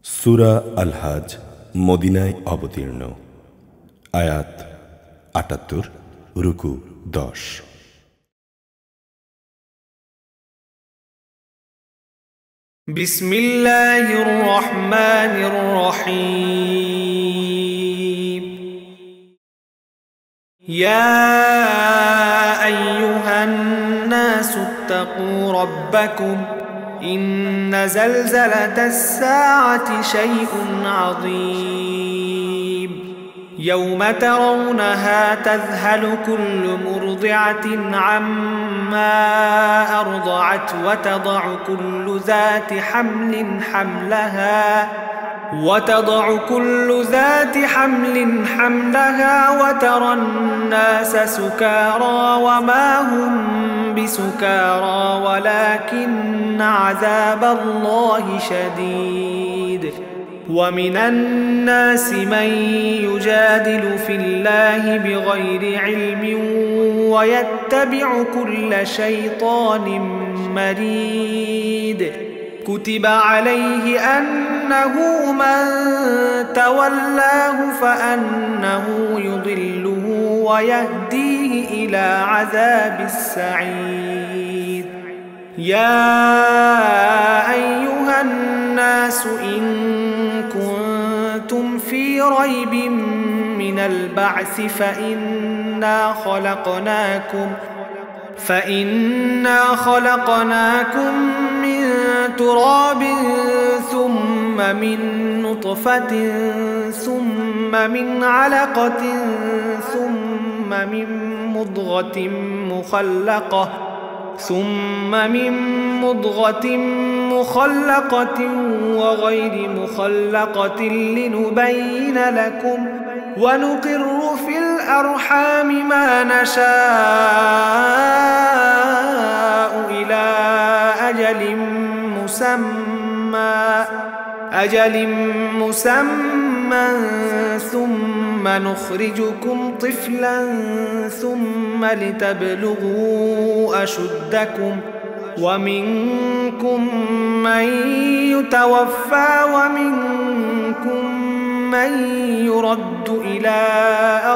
সূরা আল হাজ মদিনায় অবতীর্ণ। আয়াত ৭৮, রুকু ১০। বিসমিল্লাহির রহমানির রহিম। ইয়া আইয়ুহান নাসু ইত্তাকু রাব্বাকুম ইন্না জালজালাতাস সাআতি শাইউন আযীম। يوم ترونها تذهل كل مرضعة عما أرضعت وتضع كل ذات حمل حملها وترى الناس سكارى وما هم بسكارى ولكن عذاب الله شديد. ومن الناس من يجادل في الله بغير علم ويتبع كل شيطان مريد. كتب عليه أنه من تولاه فأنه يضله ويهديه إلى عذاب السعير. يا أيها الناس إن كنتم في ريب من البعث فإنا خلقناكم من تراب ثم من نطفة ثم من علقة ثم من مضغة مخلقة وغير مخلقة لنبين لكم ونقر في الأرحام ما نشاء إلى أجل مسمى ثم نخرجكم طفلا ثم لتبلغوا أشدكم ومنكم من يتوفى ومنكم من يرد إلى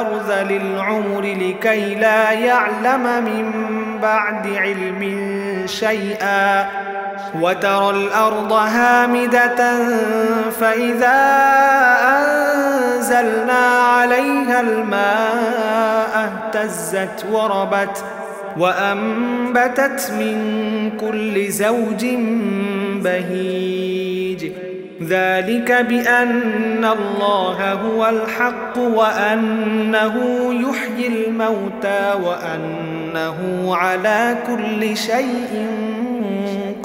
أرذل العمر لكي لا يعلم من بعد علم شيئا. وترى الأرض هامدة فإذا أنزلنا عليها الماء اهتزت وربت وأنبتت من كل زوج بهيج. ذلك بأن الله هو الحق وأنه يحيي الموتى وأنه على كل شيء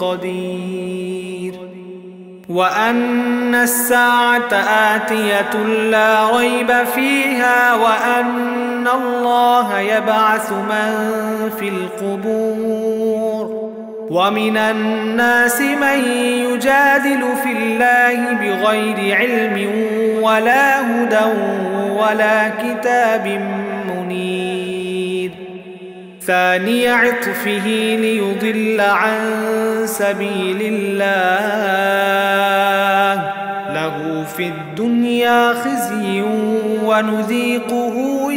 قدير. وأن الساعة آتية لا ريب فيها وأن الله يبعث من في القبور. ومن الناس من يجادل في الله بغير علم ولا هدى ولا كتاب منير. ثاني عطفه ليضل عن سبيل الله له في الدنيا خزي ونذيقه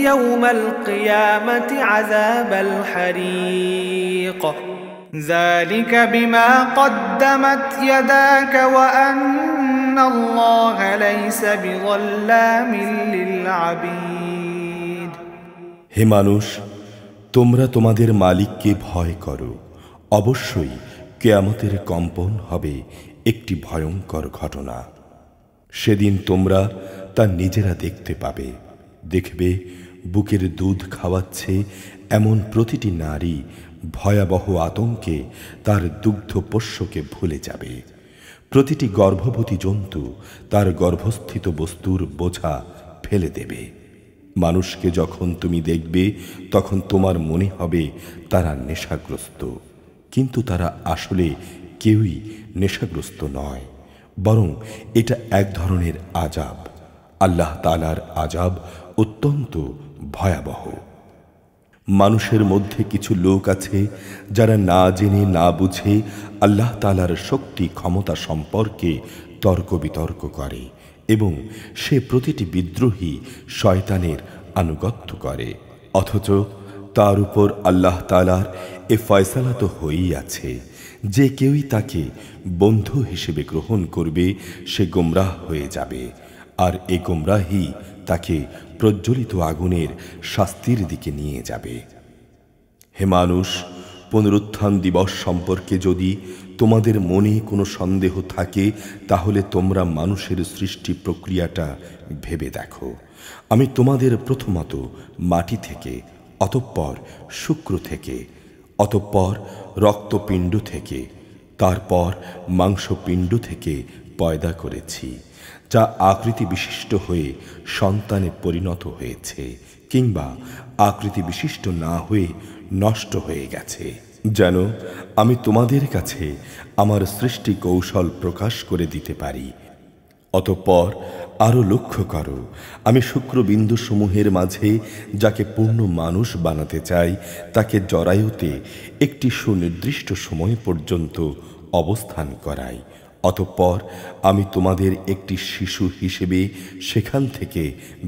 يوم القيامة عذاب الحريق. ذلك بما قدمت يداك وأن الله ليس بظلام للعبيد. হে মানুষ, তোমরা তোমাদের মালিককে ভয় করো। অবশ্যই কিয়ামতের কম্পন হবে একটি ভয়ঙ্কর ঘটনা। সেদিন তোমরা তা নিজেরা দেখতে পাবে। দেখবে বুকের দুধ খাওয়াচ্ছে এমন প্রতিটি নারী ভয়াবহ আতঙ্কে তার দুগ্ধপোষ্যকে ভুলে যাবে। প্রতিটি গর্ভবতী জন্তু তার গর্ভস্থিত বস্তুর বোঝা ফেলে দেবে। মানুষকে যখন তুমি দেখবে তখন তোমার মনে হবে তারা নেশাগ্রস্ত, কিন্তু তারা আসলে কেউই নেশাগ্রস্ত নয়, বরং এটা এক ধরনের আযাব। আল্লাহ তাআলার আযাব অত্যন্ত ভয়াবহ। মানুষের মধ্যে কিছু লোক আছে যারা না জেনে না বুঝে আল্লাহ তাআলার শক্তি ক্ষমতা সম্পর্কে তর্ক বিতর্ক করে এবং সে প্রতিটি বিদ্রোহী শয়তানের আনুগত্য করে, অথচ তার উপর আল্লাহ তাআলার এ ফয়সালা তো হয়েই আছে যে কেউই তাকে বন্ধু হিসেবে গ্রহণ করবে সে গোমরাহ হয়ে যাবে, আর এ গোমরাহি তাকে প্রজ্বলিত আগুনের শাস্তির দিকে নিয়ে যাবে। হে মানুষ, পুনরুত্থান দিবস সম্পর্কে যদি তোমাদের মনে কোনো সন্দেহ থাকে তাহলে তোমরা মানুষের সৃষ্টি প্রক্রিয়াটা ভেবে দেখো। আমি তোমাদের প্রথমত মাটি থেকে, অতঃপর শুক্র থেকে, অতঃপর রক্তপিণ্ড থেকে, তারপর মাংসপিণ্ড থেকে পয়দা করেছি, যা আকৃতি বিশিষ্ট হয়ে সন্তানে পরিণত হয়েছে কিংবা আকৃতি বিশিষ্ট না হয়ে নষ্ট হয়ে গেছে, যেন আমি তোমাদের কাছে আমার সৃষ্টি কৌশল প্রকাশ করে দিতে পারি। অতঃপর আরো লক্ষ্য করো, আমি শুক্রবিন্দু সমূহের মাঝে যাকে পূর্ণ মানুষ বানাতে চাই তাকে জরায়ুতে একটি সুনির্দিষ্ট সময় পর্যন্ত অবস্থান করাই। অতঃপর আমি তোমাদের একটি শিশু হিসেবে সেখান থেকে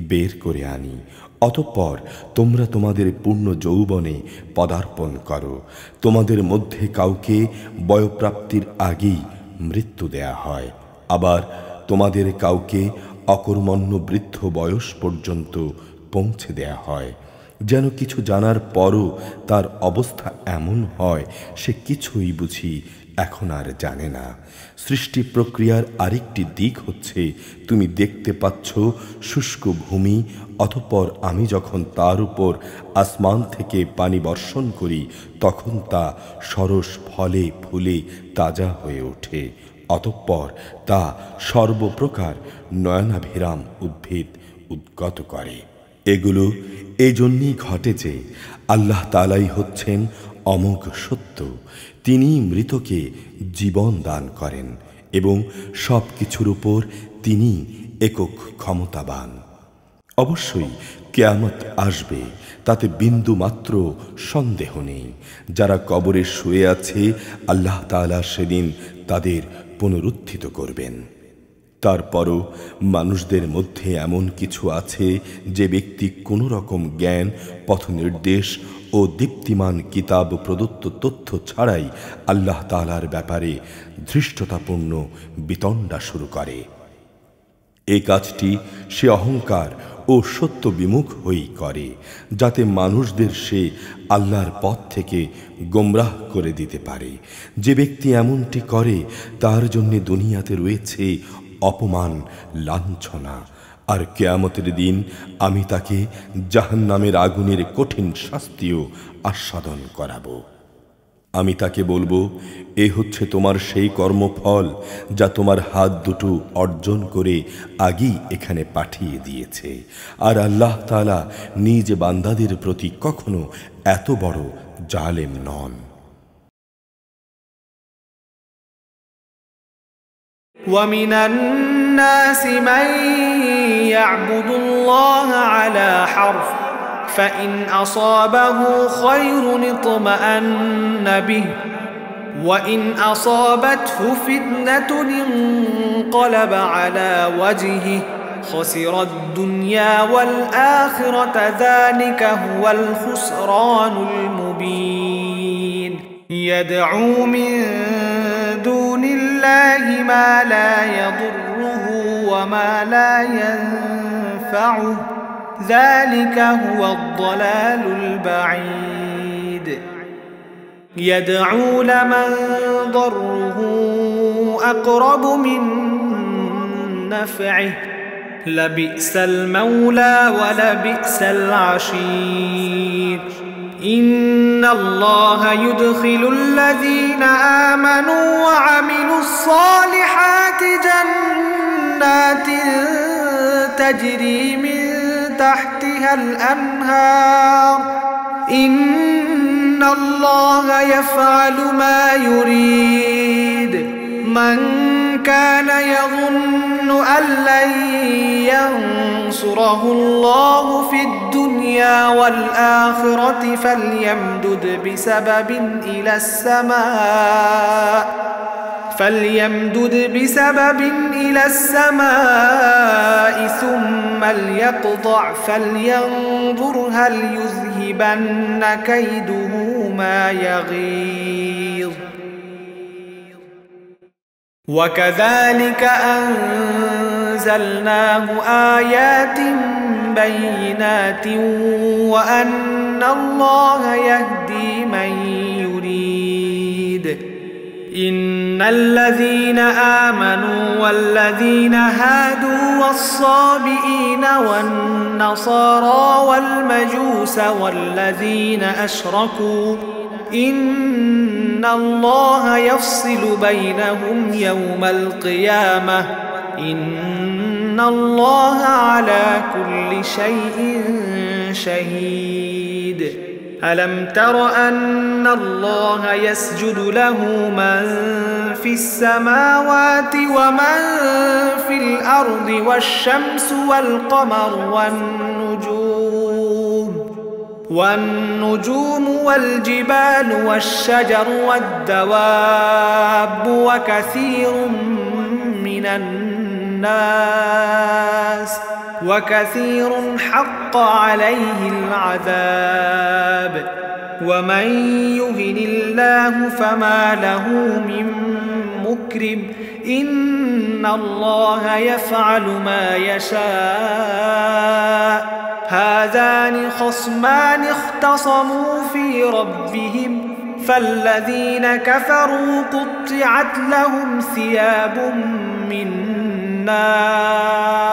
বের করে আনি। অতঃপর তোমরা তোমাদের পূর্ণ যৌবনে পদার্পণ করো। তোমাদের মধ্যে কাউকে বয়ঃপ্রাপ্তির আগেই মৃত্যু দেয়া হয়, আবার তোমাদের কাউকে অকর্মণ্য বৃদ্ধ বয়স পর্যন্ত পৌঁছে দেয়া হয়, যেন কিছু জানার পরও তার অবস্থা এমন হয় সে কিছুই বুঝি এখন আর জানে না। সৃষ্টি প্রক্রিয়ার আরেকটি দিক হচ্ছে, তুমি দেখতে পাচ্ছ শুষ্ক ভূমি, অতঃপর আমি যখন তার উপর আসমান থেকে পানি বর্ষণ করি তখন তা সরস ফলে ফুলে তাজা হয়ে ওঠে, অতঃপর তা সর্বপ্রকার নয়নাভিরাম উদ্ভিদ উদ্গত করে। এগুলো এজন্যই ঘটে যে আল্লাহ তাআলাই হচ্ছেন অমোঘ সত্য। তিনি মৃতকে জীবন দান করেন এবং সব কিছুর উপর তিনি একক ক্ষমতাবান। অবশ্যই কিয়ামত আসবে, তাতে বিন্দু মাত্র সন্দেহ নেই। যারা কবরে শুয়ে আছে আল্লাহ তাআলা সেদিন তাদের পুনরুত্থিত করবেন। তারপরও মানুষদের মধ্যে এমন কিছু আছে যে ব্যক্তি কোনো রকম জ্ঞান, পথনির্দেশ ও দীপ্তিমান কিতাব প্রদত্ত তথ্য ছাড়াই আল্লাহ তাআলার ব্যাপারে ধৃষ্টতাপূর্ণ বিতণ্ডা শুরু করে। এই কাজটি সে অহংকার ও সত্য বিমুখ হয়েই করে, যাতে মানুষদের সে আল্লাহর পথ থেকে গোমরাহ করে দিতে পারে। যে ব্যক্তি এমনটি করে তার জন্য দুনিয়াতে রয়েছে অপমান, লাঞ্ছনা, আর কিয়ামতের দিন আমি তাকে জাহান্নামের আগুনের কঠিন শাস্তিও আস্বাদন করাবো। আমি তাকে বলবো, এ হচ্ছে তোমার সেই কর্মফল যা তোমার হাত দুটো অর্জন করে আগেই এখানে পাঠিয়ে দিয়েছে। আর আল্লাহ তাআলা নিজ বান্দাদের প্রতি কখনো এত বড় জালেম নন। ومن الناس من يعبد الله على حرف فإن أصابه خير اطمأن به وإن أصابته فتنة انقلب على وجهه خسر الدنيا والآخرة ذلك هو الخسران المبين يدعو من دون الله ما لا يضره وما لا ينفعه ذلك هو الضلال البعيد يدعو لمن ضره أقرب من نفعه لبئس المولى ولبئس العشير إن الله يدخل الذين آمنوا وعملوا الصالحات جنات تجري من تحتها الأنهار إن الله يفعل ما يريد من كان يظن أن لن ينصره الله في الدنيا والآخرة فليمدد بسبب إلى السماء ثم ليقطع فلينظر هل يذهبن كيده ما يغيظ وكذلك أنزلناه آيات بينات وأن الله يهدي من يريد إن الذين آمنوا والذين هادوا والصابئين والنصارى والمجوس والذين أشركوا إن الله يفصل بينهم يوم القيامة إن الله على كل شيء شهيد ألم تر أن الله يسجد له من في السماوات ومن في الأرض والشمس والقمر والنجوم والجبال والشجر والدواب وكثير حق عليه العذاب ومن يهن الله فما له من مكرم إن الله يفعل ما يشاء هذان خصمان اختصموا في ربهم فالذين كفروا قطعت لهم ثياب من نار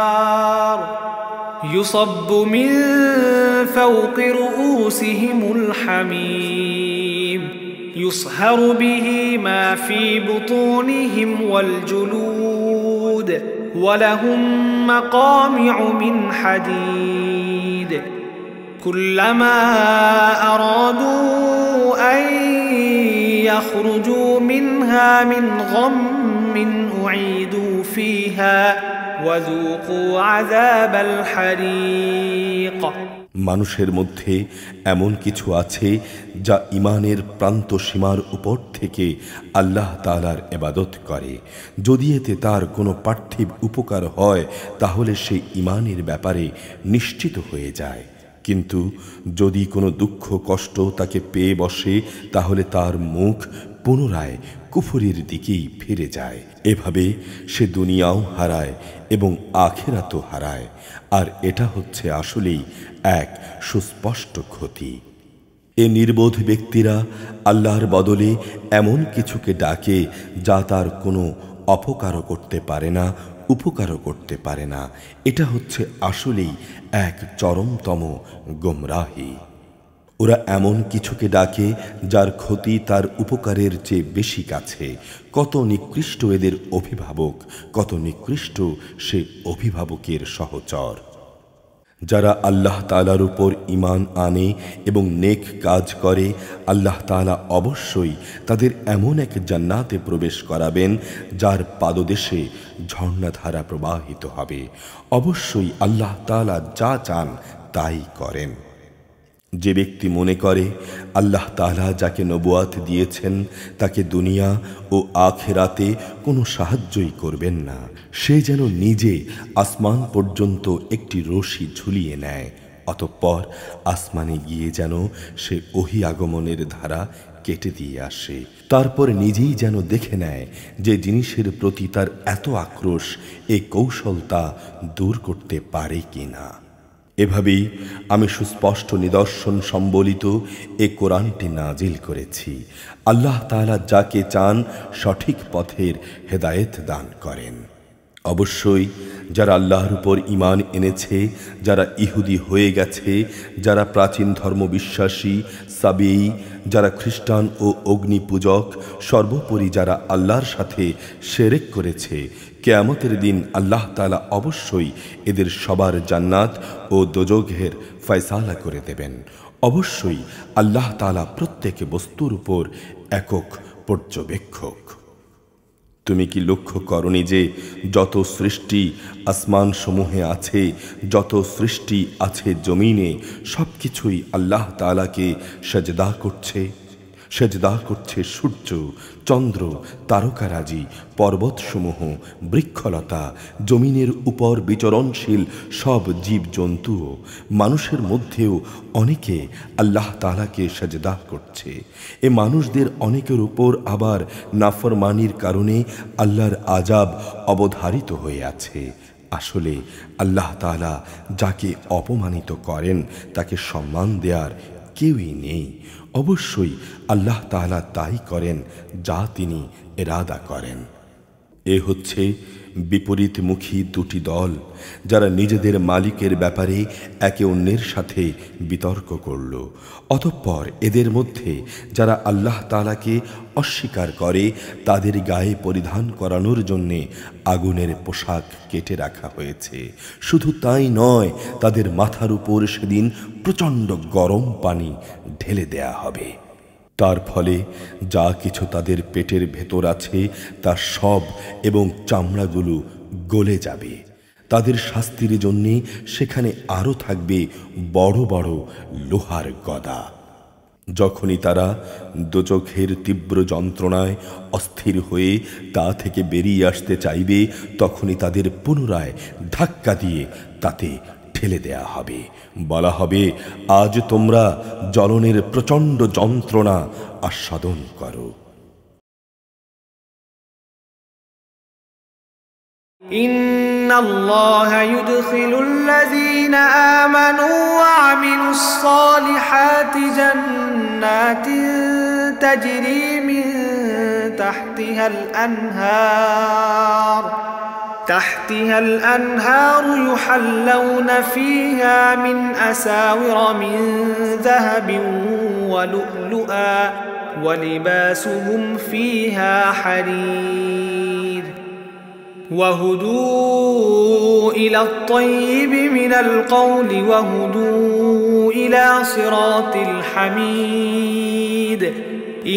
يصب من فوق رؤوسهم الحميم يصهر به ما في بطونهم والجلود ولهم مقامع من حديد كلما أرادوا أن يخرجوا منها من غم أعيدوا فيها وذوقوا عذاب الحريق মানুষের মধ্যে এমন কিছু আছে যা ঈমানের প্রান্ত সীমার উপর থেকে আল্লাহ তাআলার ইবাদত করে যদি এতে তার কোনো পার্থিব উপকার হয় তাহলে সে ঈমানের ব্যাপারে নিশ্চিত হয়ে যায় কিন্তু যদি কোনো দুঃখ কষ্ট তাকে পেয়ে বসে তাহলে তার মুখ পুনরায় কুফরের দিকেই ফিরে যায় এভাবে সে দুনিয়াও হারায় এবং আখিরাতও হারায় আর এটা হচ্ছে আসলেই এক সুস্পষ্ট ক্ষতি এ নির্বোধ ব্যক্তিরা আল্লাহর বদলে এমন কিছুকে ডাকে যা তার কোনো অপকারও করতে পারে না উপকারও করতে পারে না এটা হচ্ছে আসলেই এক চরমতম গোমরাহি ওরা এমন কিছুকে ডাকে যার ক্ষতি তার উপকারের চেয়ে বেশি কাছে কত নিকৃষ্ট এদের অভিভাবক কত নিকৃষ্ট সে অভিভাবকের সহচর যারা আল্লাহ তাআলার উপর ঈমান আনে এবং নেক কাজ করে আল্লাহ তাআলা অবশ্যই তাদের এমন এক জান্নাতে প্রবেশ করাবেন যার পাদদেশে ঝর্ণাধারা প্রবাহিত হবে অবশ্যই আল্লাহ তাআলা যা চান তাই করেন যে ব্যক্তি মনে করে আল্লাহ তাআলা যাকে নবুয়াত দিয়েছেন তাকে দুনিয়া ও আখিরাতে কোনো সাহায্যই করবেন না সে যেন নিজে আসমান পর্যন্ত একটি রশি ঝুলিয়ে নেয় অতঃপর আসমানে গিয়ে যেন সে ওহী আগমনের ধারা কেটে দিয়ে আসে তারপর নিজেই যেন দেখে নেয় যে জিনিসের প্রতি তার এত আক্রোশ এই কৌশল তা দূর করতে পারে কিনা এভাবেই আমি সুস্পষ্ট নিদর্শন সম্বলিত এ কোরআনটি নাজিল করেছি আল্লাহ তাআলা যাকে চান সঠিক পথের হেদায়েত দান করেন অবশ্যই যারা আল্লাহর উপর ঈমান এনেছে যারা ইহুদি হয়ে গেছে যারা প্রাচীন ধর্ম বিশ্বাসী সাবী যারা খ্রিস্টান ও অগ্নি পূজক সর্বোপরি যারা আল্লাহর সাথে শিরক করেছে কিয়ামতের দিন আল্লাহ তাআলা অবশ্যই এদের সবার জান্নাত ও দোজখের ফয়সালা করে দেবেন অবশ্যই আল্লাহ তাআলা প্রত্যেক বস্তুর উপর একক পর্যবেক্ষক তুমি কি লক্ষ্য করনি যে যত সৃষ্টি আসমান সমূহে আছে, যত সৃষ্টি আছে জমিনে, সবকিছুই আল্লাহ তাআলাকে সেজদা করছে। সেজদা করছে সূর্য, চন্দ্র, তারকারাজি, পর্বতসমূহ, বৃক্ষলতা, জমিনের উপর বিচরণশীল সব জীবজন্তুও, মানুষের মধ্যেও অনেকে আল্লাহ তাআলাকে সেজদা করছে। এ মানুষদের অনেকের উপর আবার নাফরমানির কারণে আল্লাহর আযাব অবধারিত হয়ে আছে। আসলে আল্লাহ তাআলা যাকে অপমানিত করেন তাকে সম্মান দেওয়ার কেউই নেই। অবশ্যই আল্লাহ তাআলা তাই করেন যা তিনি ইরাদা করেন। এ হচ্ছে বিপরীতমুখী দুটি দল, যারা নিজেদের মালিকের ব্যাপারে একে অন্যের সাথে বিতর্ক করল। অতঃপর এদের মধ্যে যারা আল্লাহ তাআলাকে অস্বীকার করে তাদের গায়ে পরিধান করানোর জন্যে আগুনের পোশাক কেটে রাখা হয়েছে। শুধু তাই নয়, তাদের মাথার উপর সেদিন প্রচণ্ড গরম পানি ঢেলে দেয়া হবে। তার ফলে যা কিছু তাদের পেটের ভেতর আছে তা সব এবং চামড়াগুলো গলে যাবে। তাদের শাস্তির জন্যে সেখানে আরও থাকবে বড় বড় লোহার গদা। যখনই তারা দোজখের তীব্র যন্ত্রণায় অস্থির হয়ে তা থেকে বেরিয়ে আসতে চাইবে, তখনই তাদের পুনরায় ধাক্কা দিয়ে তাতে ঠেলে দেয়া হবে। বলা হবে, আজ তোমরা জ্বলনের প্রচণ্ড যন্ত্রণা আস্বাদন করো। ইন্নাল্লাহা ইউদখিলুল্লাযীনা আমানু ওয়া আমিলুস সালিহাতি জান্নাতিন তাজরি মিন তাহতিহাল আনহার تحتها الأنهار يحلون فيها من أساور من ذهب ولؤلؤا ولباسهم فيها حرير وهدوا إلى الطيب من القول وهدوا إلى صراط الحميد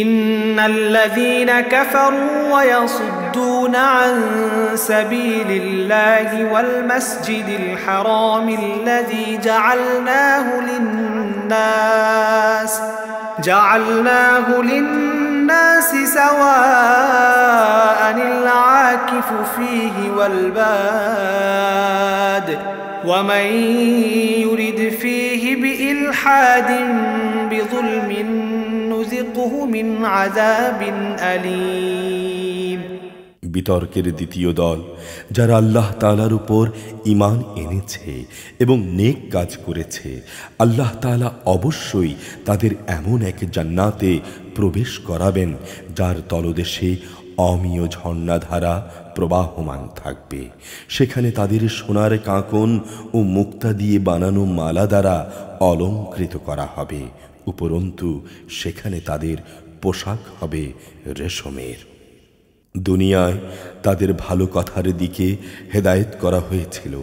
إن الذين كفروا ويصدون عن سبيل الله والمسجد الحرام الذي جعلناه للناس سواء العاكف فيه والباد ومن يرد فيه بإلحاد بظلم نذقه من عذاب أليم। বিতর্কের দ্বিতীয় দল, যারা আল্লাহ তাআলার উপর ঈমান এনেছে এবং নেক কাজ করেছে, আল্লাহ তাআলা অবশ্যই তাদের এমন এক জান্নাতে প্রবেশ করাবেন যার তলদেশে অমিয় ঝর্ণাধারা প্রবাহমান থাকবে। সেখানে তাদের সোনার কাঁকন ও মুক্তা দিয়ে বানানো মালা দ্বারা অলঙ্কৃত করা হবে। উপরন্তু সেখানে তাদের পোশাক হবে রেশমের। দুনিয়ায় তাদের ভালো কথার দিকে হেদায়েত করা হয়েছিল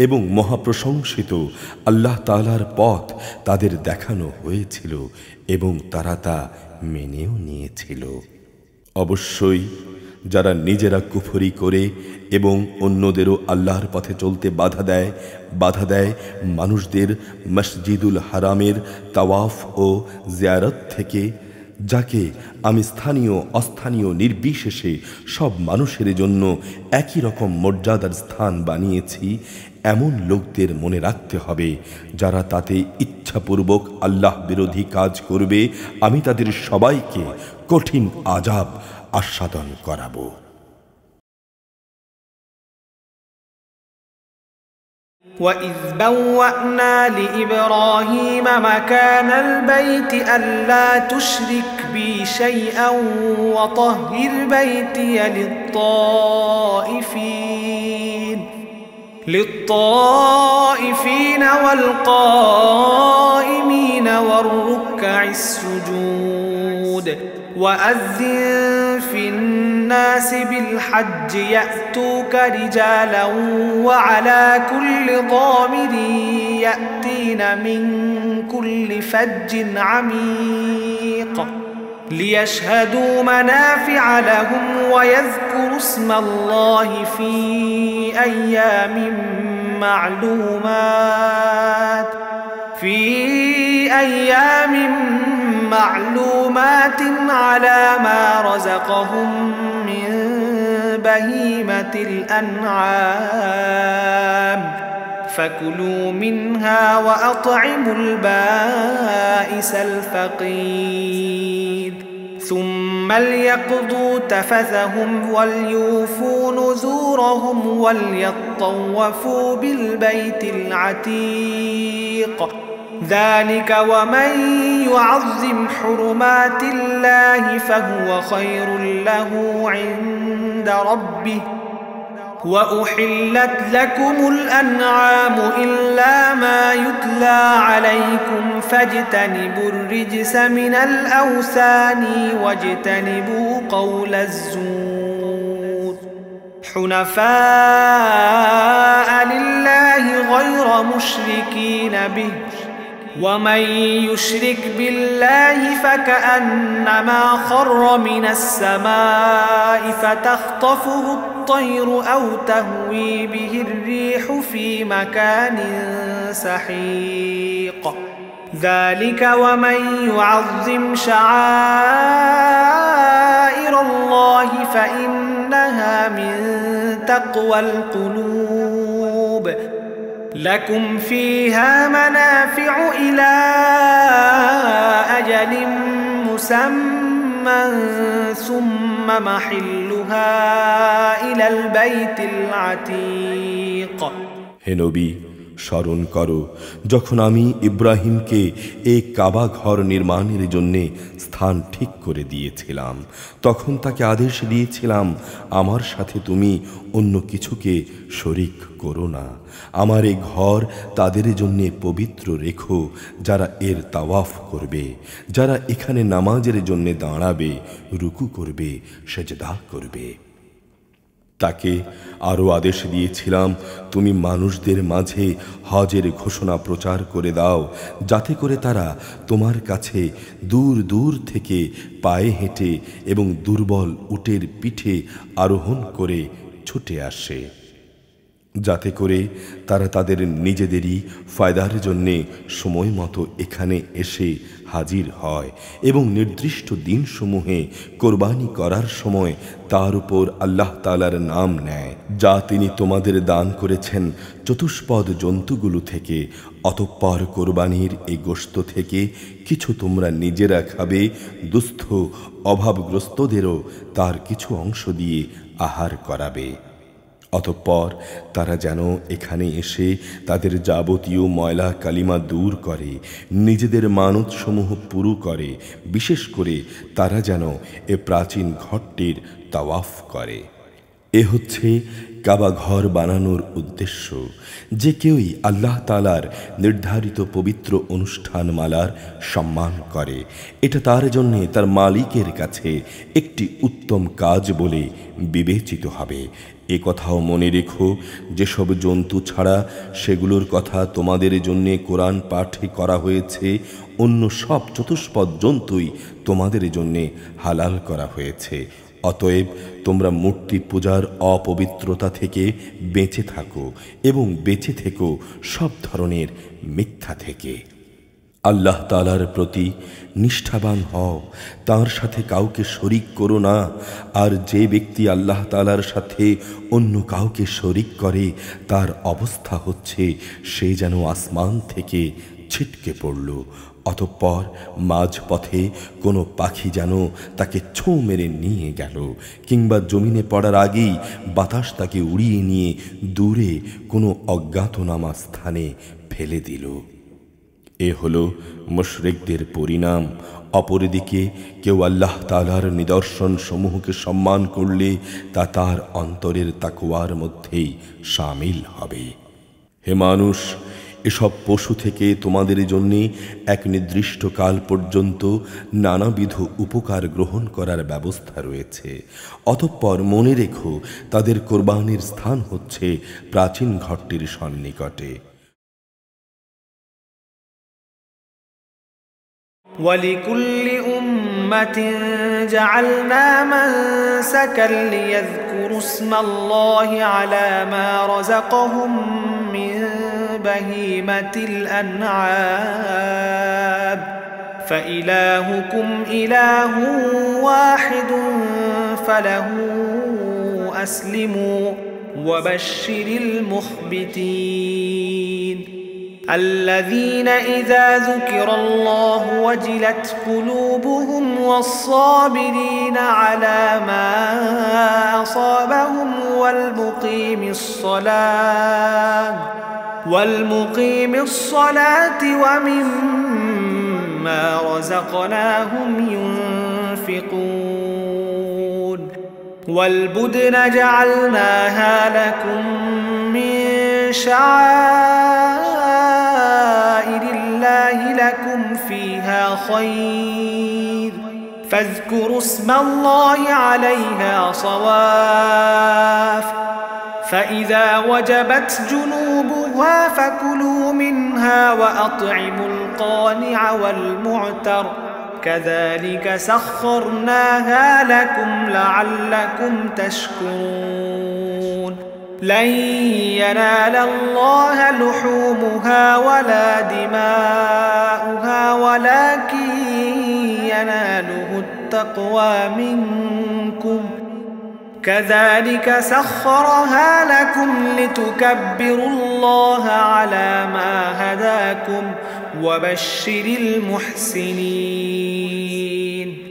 এবং মহাপ্রশংসিত আল্লাহ তাআলার পথ তাদের দেখানো হয়েছিল এবং তারা তা মেনেও নিয়েছিল। অবশ্যই যারা নিজেরা কুফরি করে এবং অন্যদেরও আল্লাহর পথে চলতে বাধা দেয় মানুষদের মসজিদুল হারামের তাওয়াফ ও জিয়ারত থেকে, যাকে আমি স্থানীয় অস্থানীয় নির্বিশেষে সব মানুষের জন্য একই রকম মর্যাদার স্থান বানিয়েছি, এমন লোকদের মনে রাখতে হবে যারা তাতে ইচ্ছাপূর্বক আল্লাহ বিরোধী কাজ করবে, আমি তাদের সবাইকে কঠিন আযাব আস্বাদন করাবো। وَإِذْ بَوَّأْنَا لِإِبْرَاهِيمَ مَكَانَ الْبَيْتِ أَلَّا تُشْرِكْ بِي شَيْئًا وَطَهِّرْ بَيْتِيَ لِلطَّائِفِينَ وَالْقَائِمِينَ وَالرُّكَّعِ السُّجُودِ وَأَذِّن فِي النَّاسِ بِالْحَجِّ يَأْتُوكَ رِجَالًا وَعَلَى كُلِّ ضَامِرٍ يَأْتِينَ مِنْ كُلِّ فَجٍّ عَمِيقٍ ليشهدوا منافع لهم ويذكروا اسم الله في أيام معلومات على ما رزقهم من بهيمة الأنعام فكلوا منها وأطعموا البائس الفقير ثم ليقضوا تفثهم وليوفوا نذورهم وليطوفوا بالبيت العتيق ذلك ومن يعظم حرمات الله فهو خير له عند ربه وأحلت لكم الأنعام إلا ما يتلى عليكم فاجتنبوا الرجس من الأوثان واجتنبوا قول الزور حنفاء لله غير مشركين به ومن يشرك بالله فكأنما خر من السماء فتخطفه الطير أو تهوي به الريح في مكان سحيق ذلك ومن يعظم شعائر الله فإنها من تقوى القلوب لكم فيها منافع إلى أجل مسمى ثم محلها إلى البيت العتيق হে নবী, স্মরণ করো যখন আমি ইব্রাহিমকে এই কাবা ঘর নির্মাণের জন্য স্থান ঠিক করে দিয়েছিলাম, তখন তাকে আদেশ দিয়েছিলাম, আমার সাথে তুমি অন্য কিছুকে শরিক করো না। আমার এই ঘর তাদের জন্য পবিত্র রেখো যারা এর তাওয়াফ করবে, যারা এখানে নামাজের জন্য দাঁড়াবে, রুকু করবে, সেজদা করবে। তাকে আরও আদেশ দিয়েছিলাম, তুমি মানুষদের মাঝে হজের ঘোষণা প্রচার করে দাও, যাতে করে তারা তোমার কাছে দূর দূর থেকে পায়ে হেঁটে এবং দুর্বল উটের পিঠে আরোহণ করে ছুটে আসে, যাতে করে তারা তাদের নিজেদেরই ফায়দার জন্যে সময় মতো এখানে এসে হাজির হয় এবং নির্দিষ্ট দিনসমূহে কোরবানি করার সময় তার উপর আল্লাহ তাআলার নাম নেয়, যা তিনি তোমাদের দান করেছেন চতুষ্পদ জন্তুগুলো থেকে। অতঃপর কোরবানির এই গোশত থেকে কিছু তোমরা নিজেরা খাবে, দুস্থ অভাবগ্রস্তদেরও তার কিছু অংশ দিয়ে আহার করাবে। অতঃপর তারা যেন এখানে এসে তাদের যাবতীয় ময়লা কালিমা দূর করে, নিজেদের মানতসমূহ পুরো করে, বিশেষ করে তারা যেন এ প্রাচীন ঘরটির তাওয়াফ করে। এ হচ্ছে কাবা ঘর বানানোর উদ্দেশ্য। যে কেউই আল্লাহ তাআলার নির্ধারিত পবিত্র অনুষ্ঠানমালার সম্মান করে, এটা তার জন্য তার মালিকের কাছে একটি উত্তম কাজ বলে বিবেচিত হবে। এ কথাও মনে রেখো, যেসব জন্তু ছাড়া সেগুলোর কথা তোমাদের জন্য কোরআন পাঠে করা হয়েছে, অন্য সব চতুষ্পদ জন্তুই তোমাদের জন্য হালাল করা হয়েছে। অতএব তোমরা মূর্তি পূজার অপবিত্রতা থেকে বেঁচে থাকো এবং বেঁচে থেকো সব ধরনের মিথ্যা থেকে। আল্লাহ তাআলার প্রতি নিষ্ঠাবান হও, তার সাথে কাউকে শরিক করো না। আর যে ব্যক্তি আল্লাহ তাআলার সাথে অন্য কাউকে শরিক করে, তার অবস্থা হচ্ছে সে যেন আসমান থেকে ছিটকে পড়ল, অতঃপর মাঝপথে কোনো পাখি যেন তাকে ছোঁ মেরে নিয়ে গেল, কিংবা জমিনে পড়ার আগেই বাতাস তাকে উড়িয়ে নিয়ে দূরে কোনো অজ্ঞাতনামা স্থানে ফেলে দিল। এ হলো মুশরিকদের পরিণাম। অপরদিকে কেউ আল্লাহ তাআলার নিদর্শন সমূহকে সম্মান করলে তা তার অন্তরের তাকওয়ার মধ্যেই শামিল হবে। হে মানুষ, এসব পশু থেকে তোমাদের জন্য এক নির্দিষ্ট কাল পর্যন্ত নানাবিধ উপকার গ্রহণ করার ব্যবস্থা রয়েছে। অতঃপর মনে রেখো, তাদের কোরবানির স্থান হচ্ছে প্রাচীন ঘরটির সন্নিকটে। ولكل أمة جعلنا منسكا ليذكروا اسم الله على ما رزقهم من بهيمة الأنعام فإلهكم إله واحد فله أسلموا وبشر المخبتين الذين إذا ذكر الله وجلت قلوبهم والصابرين على ما أصابهم والمقيم الصلاة ومما رزقناهم ينفقون والبدن جعلناها لكم من شعائر الله لكم فيها خير فاذكروا اسم الله عليها صواف فإذا وجبت جنوبها فكلوا منها وأطعموا القانع والمعتر كذلك سخرناها لكم لعلكم تشكرون لن ينال الله لحومها ولا دماؤها ولكن يناله التقوى منكم كذلك سخرها لكم لتكبروا الله على ما هداكم وبشر المحسنين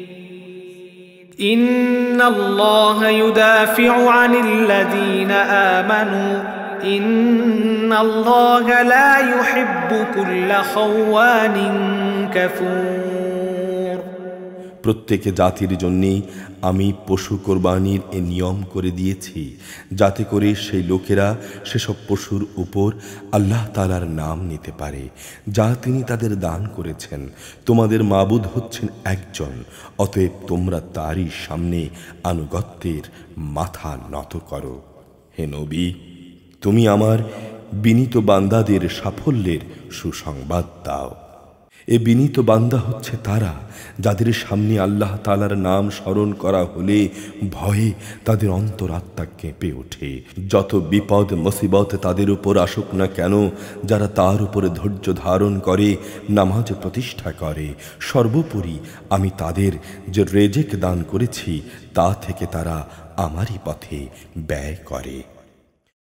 إن الله يدافع عن الذين آمنوا إن الله لا يحب كل خوان كفور প্রত্যেক জাতির জন্যে আমি পশু কোরবানির এ নিয়ম করে দিয়েছি যাতে করে সেই লোকেরা সেসব পশুর উপর আল্লাহ তাআলার নাম নিতে পারে যা তিনি তাদের দান করেছেন তোমাদের মাবুদ হচ্ছেন একজন অতএব তোমরা তারই সামনে আনুগত্যের মাথা নত করো হে নবী তুমি আমার বিনীত বান্দাদের সাফল্যের সুসংবাদ দাও এ বিনীত বান্দা হচ্ছে তারা যাদের সামনে আল্লাহ তাআলার নাম স্মরণ করা হলে ভয়ে তাদের অন্তরাত্মা কেঁপে ওঠে যত বিপদ মুসিবত তাদের উপর আসুক না কেন যারা তার উপরে ধৈর্য ধারণ করে নামাজ প্রতিষ্ঠা করে সর্বোপরি আমি তাদের যে রেজেক দান করেছি তা থেকে তারা আমারই পথে ব্যয় করে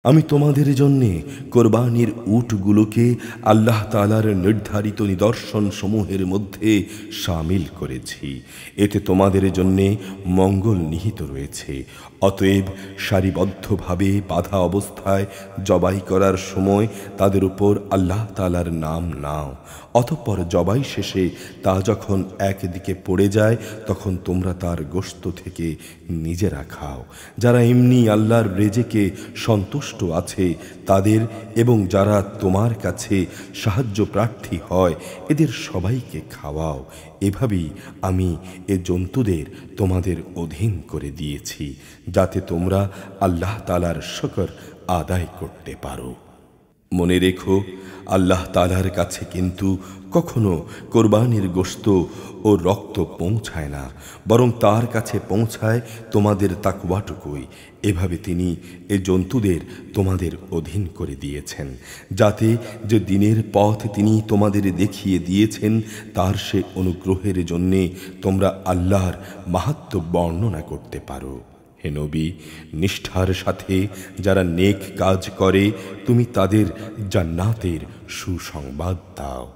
আমি তোমাদের জন্যে কোরবানির উটগুলোকে আল্লাহ তাআলার নির্ধারিত নিদর্শন সমূহের মধ্যে শামিল করেছি এতে তোমাদের জন্যে মঙ্গল নিহিত রয়েছে অতএব সারিবদ্ধভাবে বাধা অবস্থায় জবাই করার সময় তাদের উপর আল্লাহ তাআলার নাম নাও অতঃপর জবাই শেষে তা যখন একদিকে পড়ে যায় তখন তোমরা তার গোশত থেকে নিজেরা খাও যারা এমনি আল্লাহর রেজেকে সন্তুষ্ট আছে তাদের এবং যারা তোমার কাছে সাহায্য প্রার্থী হয় এদের সবাইকে খাওয়াও এভাবেই আমি এ জন্তুদের তোমাদের অধীন করে দিয়েছি যাতে তোমরা আল্লাহ তাআলার শুকর আদায় করতে পারো মনে রেখো আল্লাহ তাআলার কাছে কিন্তু কখনো কোরবানির গোশত ও রক্ত পৌঁছায় না বরং তার কাছে পৌঁছায় তোমাদের তাকওয়াটুকুই এভাবে তিনি এ জন্তুদের তোমাদের অধীন করে দিয়েছেন যাতে যে দিনের পথ তিনি তোমাদের দেখিয়ে দিয়েছেন তার সে অনুগ্রহের জন্যে তোমরা আল্লাহর মাহাত্ম্য বর্ণনা করতে পারো হে নবী নিষ্ঠার সাথে যারা নেক কাজ করে তুমি তাদের জান্নাতের সুসংবাদ দাও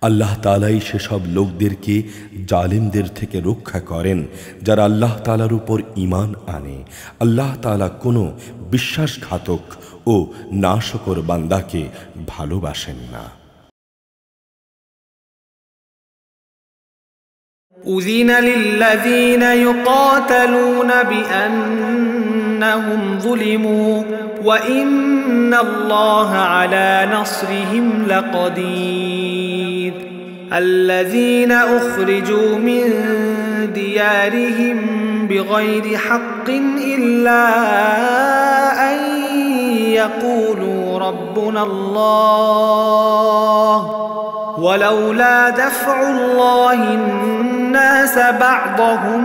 আল্লাহ তাআলাই সেসব লোকদেরকে জালিমদের থেকে রক্ষা করেন যারা আল্লাহ তাআলার উপর ঈমান আনে আল্লাহ তাআলা কোনো বিশ্বাসঘাতক ও নাশকর বান্দাকে ভালোবাসেন না أذن للذين يقاتلون بأنهم ظلموا وإن الله على نصرهم لقدير الذين أخرجوا من ديارهم بغير حق إلا أن يقولوا ربنا الله ولولا دفع الله الناس بعضهم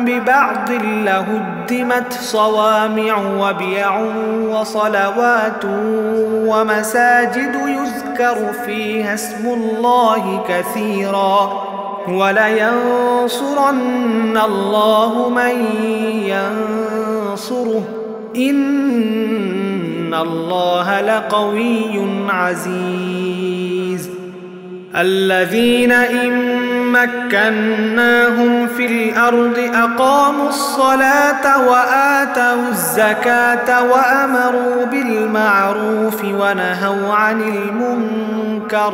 ببعض لهدمت صوامع وبيع وصلوات ومساجد يذكر فيها اسم الله كثيرا ولينصرن الله من ينصره إن الله لقوي عزيز الذين إن مكناهم في الأرض أقاموا الصلاة وآتوا الزكاة وأمروا بالمعروف ونهوا عن المنكر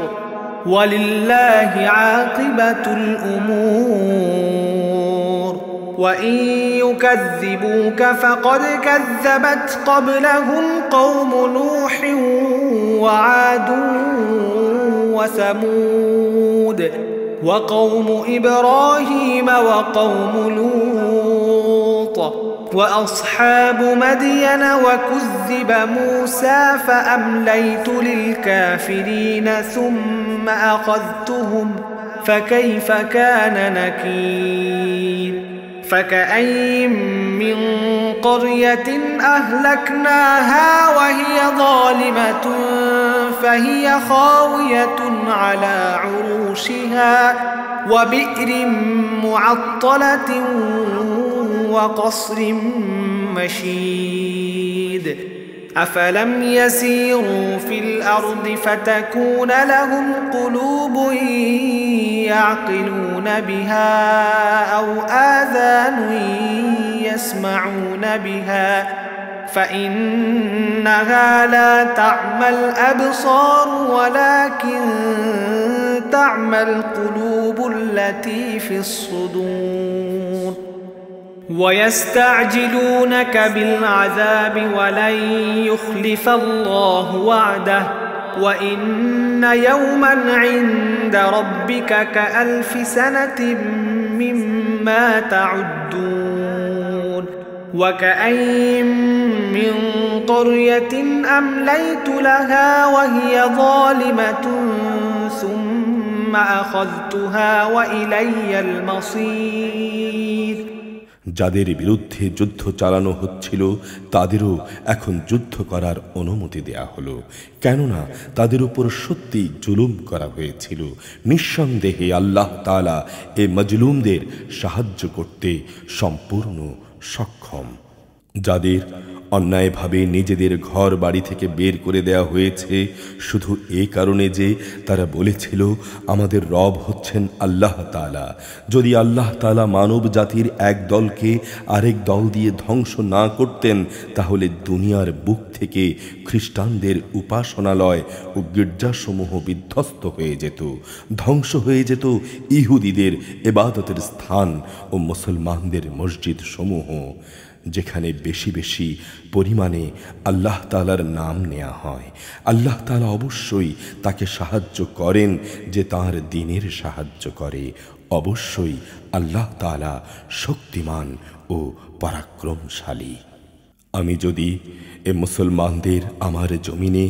ولله عاقبة الأمور وإن يكذبوك فقد كذبت قبلهم قوم نوح وعاد وثمود وقوم إبراهيم وقوم لوط وأصحاب مدين وكذب موسى فأمليت للكافرين ثم أخذتهم فكيف كان نكير فكأين من قرية أهلكناها وهي ظالمة فهي خاوية على عروشها وبئر معطلة وقصر مشيد أفلم يسيروا في الأرض فتكون لهم قلوب يعقلون بها أو آذان يسمعون بها فإنها لا تعمى الأبصار ولكن تعمى القلوب التي في الصدور ويستعجلونك بالعذاب ولن يخلف الله وعده وإن يوما عند ربك كألف سنة مما تعدون وكأين من قرية أمليت لها وهي ظالمة ثم أخذتها وإلي المصير যাদের বিরুদ্ধে যুদ্ধ চালানো হচ্ছিল তাদেরও এখন যুদ্ধ করার অনুমতি দেয়া হলো, কেননা তাদের উপর সত্যি জুলুম করা হয়েছিল। নিঃসন্দেহে আল্লাহ তাআলা এ মজলুমদের সাহায্য করতে সম্পূর্ণ সক্ষম। যাদের অন্যায়ভাবে নিজেদের ঘর বাড়ি থেকে বের করে দেয়া হয়েছে শুধু এই কারণে যে তারা বলেছিল আমাদের রব হচ্ছেন আল্লাহ তাআলা, যদি আল্লাহ তাআলা মানব জাতির এক দলকে আরেক দল দিয়ে ধ্বংস না করতেন তাহলে দুনিয়ার বুক থেকে খ্রিস্টানদের উপাসনালয় ও গির্জাসমূহ বিধ্বস্ত হয়ে যেত, ধ্বংস হয়ে যেত ইহুদিদের ইবাদতের স্থান ও মুসলমানদের মসজিদ সমূহ, যেখানে বেশি বেশি পরিমাণে আল্লাহ তাআলার নাম নেওয়া হয়। আল্লাহ তাআলা অবশ্যই তাকে সাহায্য করেন যে তাঁর দ্বীনের সাহায্য করে। অবশ্যই আল্লাহ তাআলা শক্তিমান ও পরাক্রমশালী। আমি যদি এ মুসলমানদের আমার জমিনে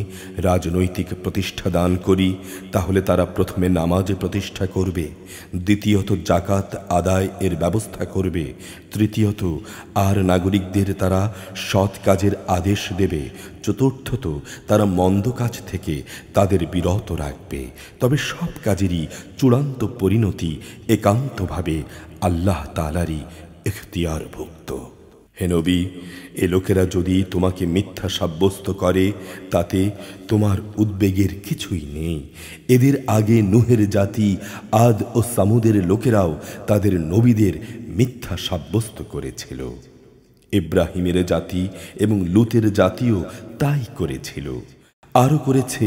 রাজনৈতিক প্রতিষ্ঠা দান করি তাহলে তারা প্রথমে নামাজ প্রতিষ্ঠা করবে, দ্বিতীয়ত জাকাত আদায় এর ব্যবস্থা করবে, তৃতীয়ত আর নাগরিকদের তারা সৎ কাজের আদেশ দেবে, চতুর্থত তারা মন্দ কাজ থেকে তাদের বিরত রাখবে। তবে সব কাজেরই চূড়ান্ত পরিণতি একান্তভাবে আল্লাহ তাআলারই ইখতিয়ারভুক্ত। হে নবী, এ লোকেরা যদি তোমাকে মিথ্যা সাব্যস্ত করে তাতে তোমার উদ্বেগের কিছুই নেই। এদের আগে নূহের জাতি আদ ও সামুদের লোকেরাও তাদের নবীদের মিথ্যা সাব্যস্ত করেছিল। ইব্রাহিমের জাতি এবং লূতের জাতিও তাই করেছিল। আরও করেছে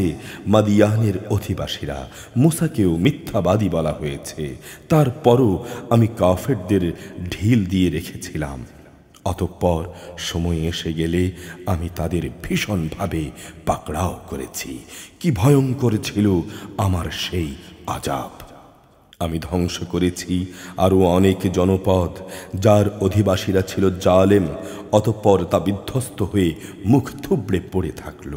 মাদিয়ানের অধিবাসীরা। মুসাকেও মিথ্যাবাদী বলা হয়েছে, তারপরও আমি কাফেরদের ঢিল দিয়ে রেখেছিলাম। অতঃপর সময় এসে গেলে আমি তাদের ভীষণভাবে পাকড়াও করেছি। কি ভয়ঙ্কর ছিল আমার সেই আযাব। আমি ধ্বংস করেছি আরও অনেক জনপদ যার অধিবাসীরা ছিল জালেম, অতঃপর তা বিধ্বস্ত হয়ে মুখ থুবড়ে পড়ে থাকল।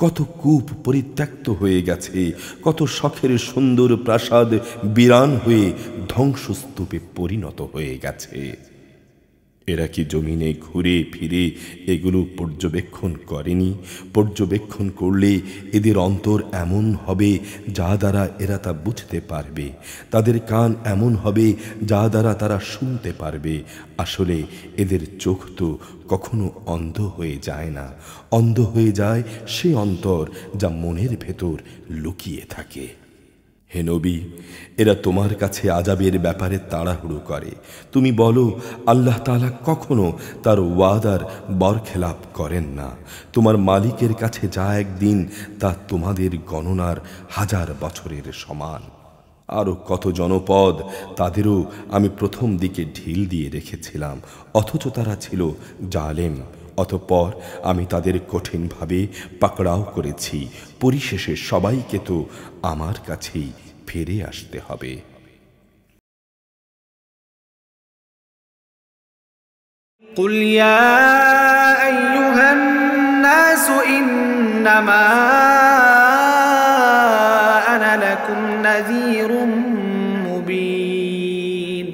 কত কূপ পরিত্যক্ত হয়ে গেছে, কত শখের সুন্দর প্রাসাদ বিরান হয়ে ধ্বংসস্তূপে পরিণত হয়ে গেছে। এরা কি জমিনে ঘুরে ফিরে এগুলো পর্যবেক্ষণ করেনি? পর্যবেক্ষণ করলে এদের অন্তর এমন হবে যা দ্বারা এরা তা বুঝতে পারবে, তাদের কান এমন হবে যা দ্বারা তারা শুনতে পারবে। আসলে এদের চোখ তো কখনো অন্ধ হয়ে যায় না, অন্ধ হয়ে যায় সে অন্তর যা মনের ভেতর লুকিয়ে থাকে। হে নবী, এরা তোমার কাছে আযাবের ব্যাপারে তাড়াহুড়ো করে। তুমি বলো, আল্লাহ তাআলা কখনো তার ওয়াদার বরখেলাপ করেন না। তোমার মালিকের কাছে যা একদিন তা তোমাদের গণনার 1000 বছরের সমান। আরও কত জনপদ তাদেরও আমি প্রথম দিকে ঢিল দিয়ে রেখেছিলাম, অথচ তারা ছিল জালেম। অতঃপর আমি তাদের কঠিনভাবে পাকড়াও করেছি। পরিশেষে সবাইকে তো আমার কাছেই ফিরে আসতে হবে। قل يا أيها الناس إنما أنا لكم نذير مبين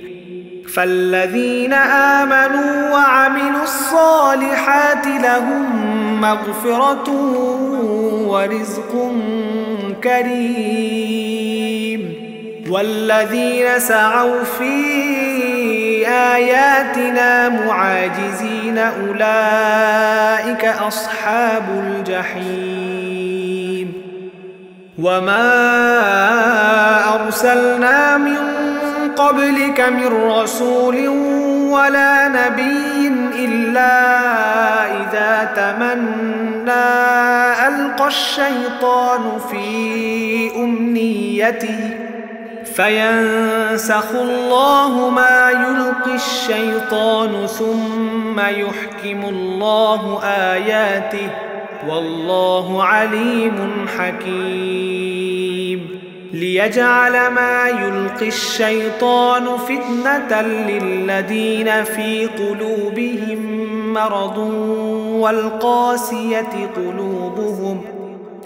فالذين آمنوا وعملوا الصالحات لهم مغفرة ورزق كريم والذين سعوا في آياتنا معاجزين أولئك أصحاب الجحيم وما أرسلنا من قبلك من رسول ولا نبي إلا إذا تمنى ألقى الشيطان في أمنيته فينسخ الله ما يلقي الشيطان ثم يحكم الله آياته والله عليم حكيم ليجعل ما يلقي الشيطان فتنة للذين في قلوبهم مرض والقاسية قلوبهم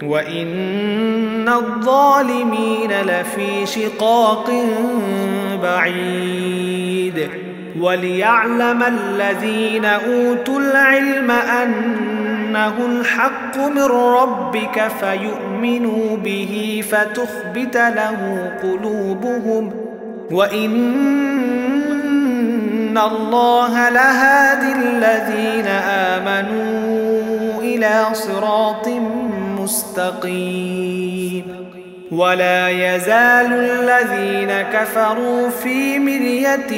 وإن الظالمين لفي شقاق بعيد وليعلم الذين أوتوا العلم أنه الحق من ربك فيؤمنوا به فتخبت له قلوبهم وإن الله لهادي الذين آمنوا إلى صراط مستقيم ولا يزال الذين كفروا في مرية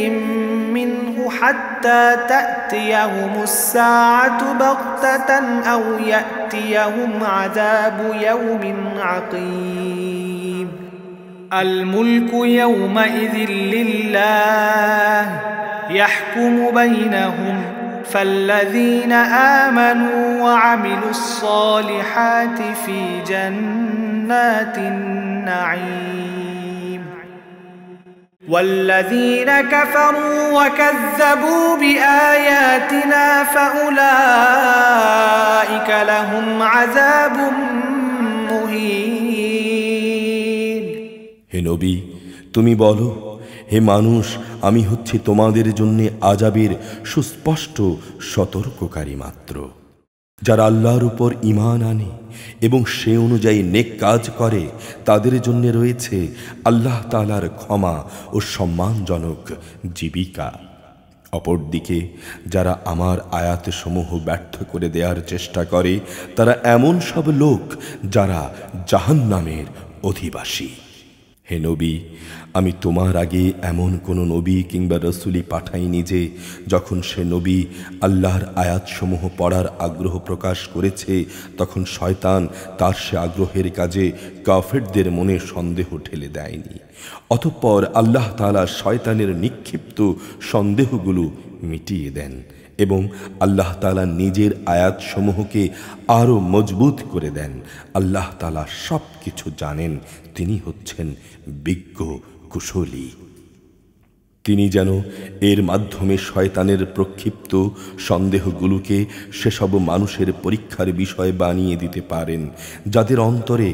منه حتى تأتيهم الساعة بغتة أو يأتيهم عذاب يوم عقيم الملك يومئذ لله يحكم بينهم فالذين آمنوا وعملوا الصالحات في جنات النعيم والذين كفروا وكذبوا بآياتنا فأولئك لهم عذاب مهين হে নবী, তুমি বলো, হে মানুষ, আমি হচ্ছি তোমাদের জন্য আযাবের সুস্পষ্ট সতর্ককারী মাত্র। যারা আল্লাহর উপর ঈমান আনে এবং সে অনুযায়ী নেক কাজ করে তাদের জন্য রয়েছে আল্লাহ তাআলার ক্ষমা ও সম্মানজনক জীবিকা। অপরদিকে যারা আমার আয়াতসমূহ ব্যর্থ করে দেওয়ার চেষ্টা করে তারা এমন সব লোক যারা জাহান্নামের অধিবাসী। হে নবী, আমি তোমার আগে এমন কোনো নবী কিংবা রসুলি পাঠাইনি যে যখন সে নবী আল্লাহর আয়াতসমূহ পড়ার আগ্রহ প্রকাশ করেছে তখন শয়তান তার সে আগ্রহের কাজে কাফেরদের মনে সন্দেহ ঠেলে দেয়নি। অতঃপর আল্লাহ তাআলা শয়তানের নিক্ষিপ্ত সন্দেহগুলো মিটিয়ে দেন এবং আল্লাহ তাআলা নিজের আয়াতসমূহকে আরও মজবুত করে দেন। আল্লাহ তাআলা সব কিছু জানেন, তিনি হচ্ছেন বিজ্ঞ কুশলী। তিনি যেন এর মাধ্যমে শয়তানের প্রক্ষিপ্ত সন্দেহগুলোকে সেসব মানুষের পরীক্ষার বিষয় বানিয়ে দিতে পারেন যাদের অন্তরে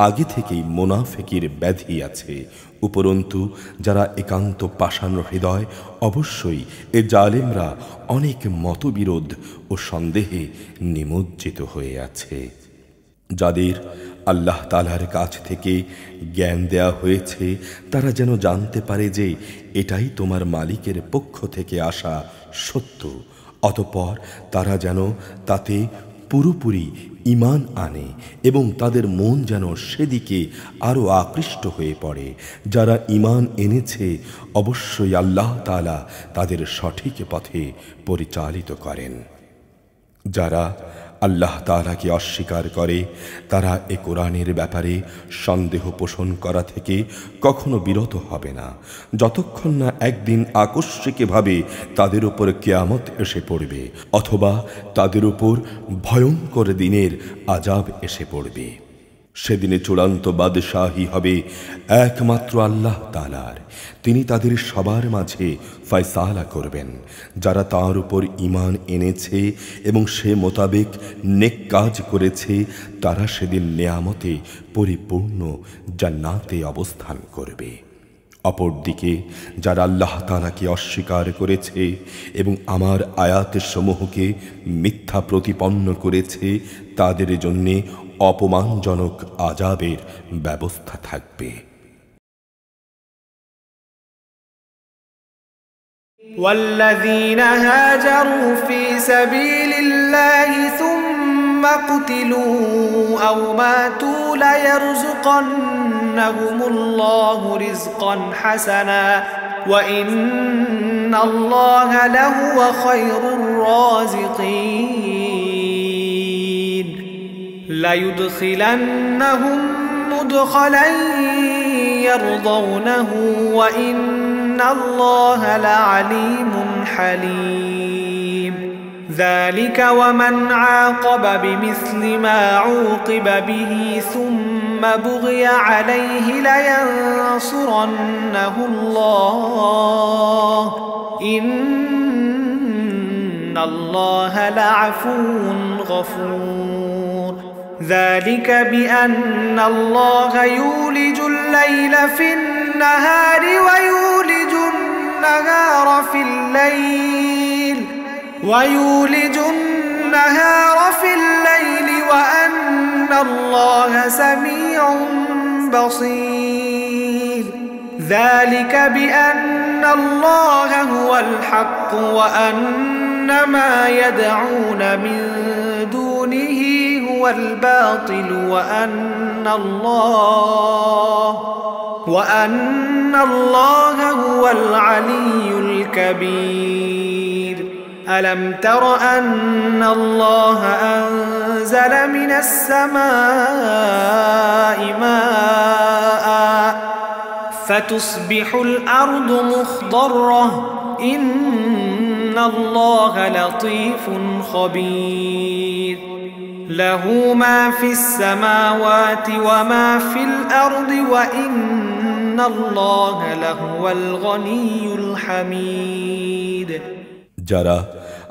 আগে থেকেই মুনাফিকের ব্যাধি আছে। উপরন্তু যারা একান্ত পাষাণ হৃদয়, অবশ্যই এ জালেমরা অনেক মতবিরোধ ও সন্দেহে নিমজ্জিত হয়ে আছে। যাদের আল্লাহ তাআলার কাছ থেকে জ্ঞান দেয়া হয়েছে তারা যেন জানতে পারে যে এটাই তোমার মালিকের পক্ষ থেকে আসা সত্য, অতঃপর তারা যেন তাতে পুরোপুরি ঈমান আনে এবং তাদের মন যেন সেদিকে আরো আকৃষ্ট হয়ে পড়ে। যারা ঈমান এনেছে অবশ্যই আল্লাহ তাআলা তাদের সঠিক পথে পরিচালিত করেন। যারা আল্লাহ তাআলাকে অস্বীকার করে তারা এ কোরআনের ব্যাপারে সন্দেহ পোষণ করা থেকে কখনো বিরত হবে না, যতক্ষণ না একদিন আকস্মিকভাবে তাদের উপর কিয়ামত এসে পড়বে অথবা তাদের উপর ভয়ঙ্কর দিনের আযাব এসে পড়বে। সেদিনে চূড়ান্ত বাদশাহী হবে একমাত্র আল্লাহ তাআলার। তিনি তাদের সবার মাঝে ফয়সালা করবেন। যারা তার উপর ঈমান এনেছে এবং সে মোতাবেক নেক কাজ করেছে তারা সেদিন নেয়ামতে পরিপূর্ণ জান্নাতে অবস্থান করবে। অপরদিকে যারা আল্লাহ তাআলাকে অস্বীকার করেছে এবং আমার আয়াতের সমূহকে মিথ্যা প্রতিপন্ন করেছে তাদের জন্যে অপমানজনক আযাবের ব্যবস্থা থাকবে। والذين هاجروا في سبيل الله ثم قتلوا أو ماتوا ليرزقنهم الله رزقا حسنا وإن الله لهو خير الرازقين ليدخلنهم مدخلا يرضونه وإن الله لعليم حليم ذلك ومن عاقب بمثل ما عوقب به ثم بغي عليه لينصرنه الله إن الله لعفو غفور ذلك بأن الله يولج الليل في النهار ويولج النهار في الليل وأن الله سميع بصير ذلك بأن الله هو الحق وأن ما يدعون من دونه هو الباطل وأن الله هو العلي الكبير ألم تر أن الله أنزل من السماء ماء فتصبح الأرض مخضرة إن الله لطيف خبير له ما في السماوات وما في الأرض وإن الله لهو الغني الحميد যারা